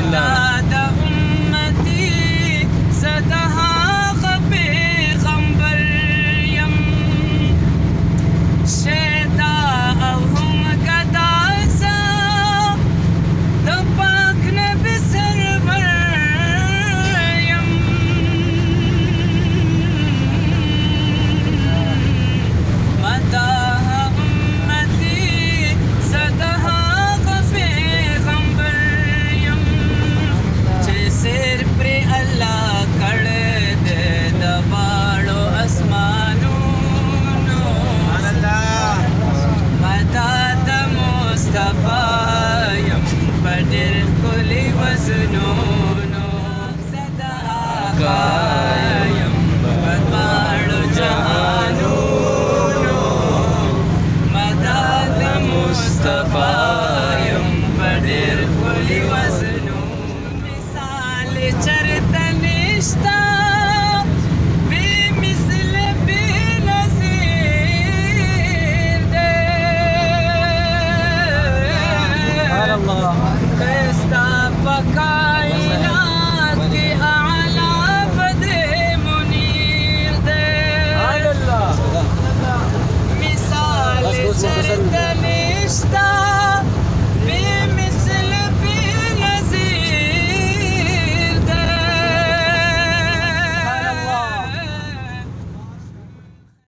مداد أمتي صدها پیغمبر یم شیدا او هم گدا سا د پاک نبی سرور یم مداح امتی صدها پیغمبر یم چې سر پر الله کړ دې د واړو اسمانونو مداد مصطفی یم په ډېر ښکلي وزرونو صدقه یم په دواړو جهانونو مداد مصطفی یم په ډېر ښکلي